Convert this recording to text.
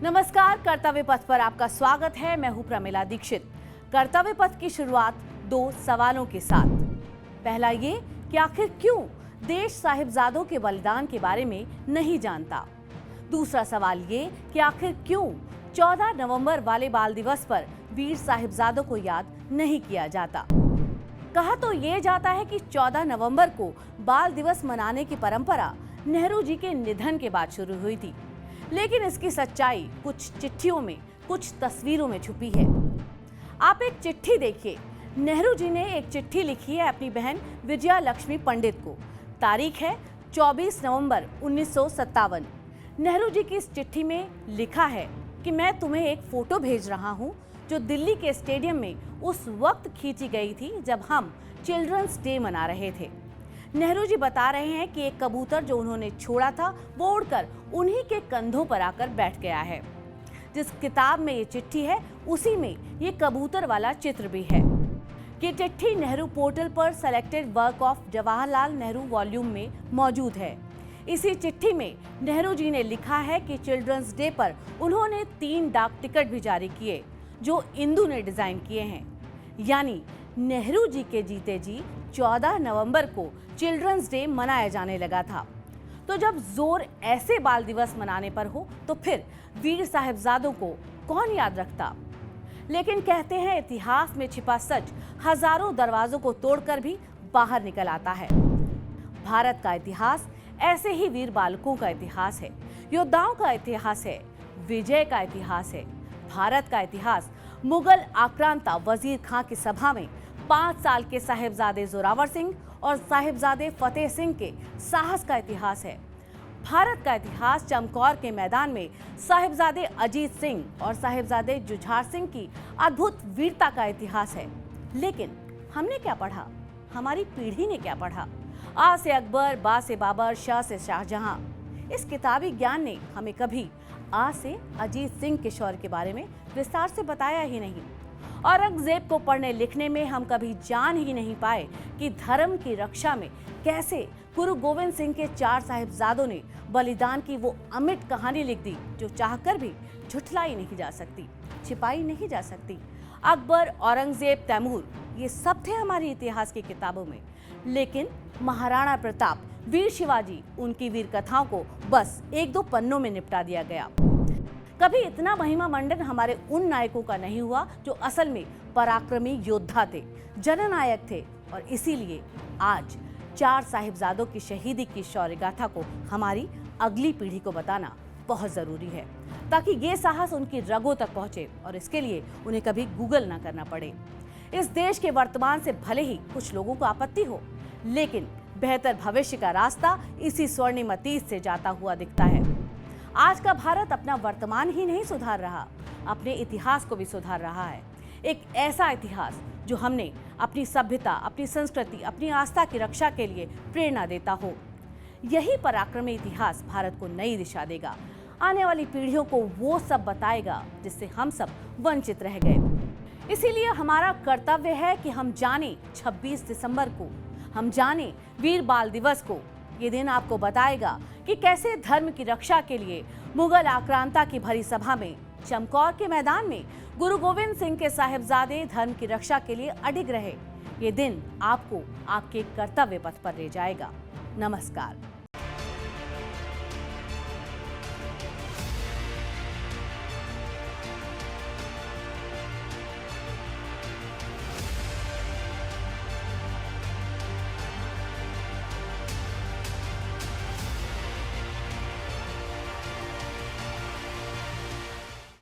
नमस्कार, कर्तव्य पथ पर आपका स्वागत है। मैं हूं प्रमिला दीक्षित। कर्तव्य पथ की शुरुआत दो सवालों के साथ। पहला ये कि आखिर क्यों देश साहिबजादों के बलिदान के बारे में नहीं जानता। दूसरा सवाल ये कि आखिर क्यों 14 नवंबर वाले बाल दिवस पर वीर साहिबजादों को याद नहीं किया जाता। कहा तो ये जाता है कि 14 नवंबर को बाल दिवस मनाने की परंपरा नेहरू जी के निधन के बाद शुरू हुई थी, लेकिन इसकी सच्चाई कुछ चिट्ठियों में, कुछ तस्वीरों में छुपी है। आप एक चिट्ठी देखिए। नेहरू जी ने एक चिट्ठी लिखी है अपनी बहन विजया लक्ष्मी पंडित को। तारीख है 24 नवंबर 1957। नेहरू जी की इस चिट्ठी में लिखा है कि मैं तुम्हें एक फोटो भेज रहा हूं जो दिल्ली के स्टेडियम में उस वक्त खींची गई थी जब हम चिल्ड्रंस डे मना रहे थे। नेहरू जी बता रहे हैं कि एक कबूतर जो उन्होंने छोड़ा था वो उड़कर उन्हीं के कंधों पर आकर बैठ गया है। जिस किताब में ये चिट्ठी है उसी में ये कबूतर वाला चित्र भी है। ये चिट्ठी नेहरू पोर्टल पर selected work of Jawaharlal Nehru volume में मौजूद है। इसी चिट्ठी में नेहरू जी ने लिखा है कि चिल्ड्रंस डे पर उन्होंने 3 डाक टिकट भी जारी किए जो इंदु ने डिजाइन किए हैं। यानी नेहरू जी के जीते जी 14 नवंबर को चिल्ड्रंस डे मनाया जाने लगा था। तो जब जोर ऐसे बाल दिवस मनाने पर हो तो फिर वीर साहिबजादों को कौन याद रखता। लेकिन कहते हैं इतिहास में छिपा सच हजारों दरवाजों को तोड़कर भी बाहर निकल आता है। भारत का इतिहास ऐसे ही वीर बालकों का इतिहास है, योद्धाओं का इतिहास है, विजय का इतिहास है। भारत का इतिहास मुगल आक्रांता वजीर खां की सभा में 5 साल के साहिबजादे जोरावर सिंह और साहिबजादे फतेह सिंह के साहस का इतिहास है। भारत का इतिहास चमकौर के मैदान में साहिबजादे अजीत सिंह और साहिबजादे जुझार सिंह की अद्भुत वीरता का इतिहास है। लेकिन हमने क्या पढ़ा, हमारी पीढ़ी ने क्या पढ़ा? आ से अकबर, बा से बाबर, शाह से शाहजहां। इस किताबी ज्ञान ने हमें कभी आ से अजीत सिंह के शौर्य के बारे में विस्तार से बताया ही नहीं। औरंगजेब को पढ़ने लिखने में हम कभी जान ही नहीं पाए कि धर्म की रक्षा में कैसे गुरु गोविंद सिंह के 4 साहिबजादों ने बलिदान की वो अमिट कहानी लिख दी जो चाहकर भी झुठलाई नहीं जा सकती, छिपाई नहीं जा सकती। अकबर, औरंगजेब, तैमूर, ये सब थे हमारी इतिहास की किताबों में, लेकिन महाराणा प्रताप, वीर शिवाजी, उनकी वीर कथाओं को बस 1-2 पन्नों में निपटा दिया गया। कभी इतना महिमा मंडन हमारे उन नायकों का नहीं हुआ जो असल में पराक्रमी योद्धा थे, जननायक थे। और इसीलिए आज 4 साहिबजादों की शहीदी की शौर्य गाथा को हमारी अगली पीढ़ी को बताना बहुत जरूरी है, ताकि ये साहस उनकी रगों तक पहुंचे और इसके लिए उन्हें कभी गूगल ना करना पड़े। इस देश के वर्तमान से भले ही कुछ लोगों को आपत्ति हो, लेकिन बेहतर भविष्य का रास्ता इसी स्वर्णिम अतीत से जाता हुआ दिखता है। आज का भारत अपना वर्तमान ही नहीं सुधार रहा, अपने इतिहास को भी सुधार रहा है। एक ऐसा इतिहास जो हमने अपनी सभ्यता, अपनी संस्कृति, अपनी आस्था की रक्षा के लिए प्रेरणा देता हो। यही पराक्रमी इतिहास भारत को नई दिशा देगा, आने वाली पीढ़ियों को वो सब बताएगा जिससे हम सब वंचित रह गए। इसीलिए हमारा कर्तव्य है कि हम जाने 26 दिसंबर को, हम जाने वीर बाल दिवस को। ये दिन आपको बताएगा कि कैसे धर्म की रक्षा के लिए मुगल आक्रांता की भरी सभा में, चमकौर के मैदान में गुरु गोविंद सिंह के साहिबजादे धर्म की रक्षा के लिए अडिग रहे। ये दिन आपको आपके कर्तव्य पथ पर ले जाएगा। नमस्कार।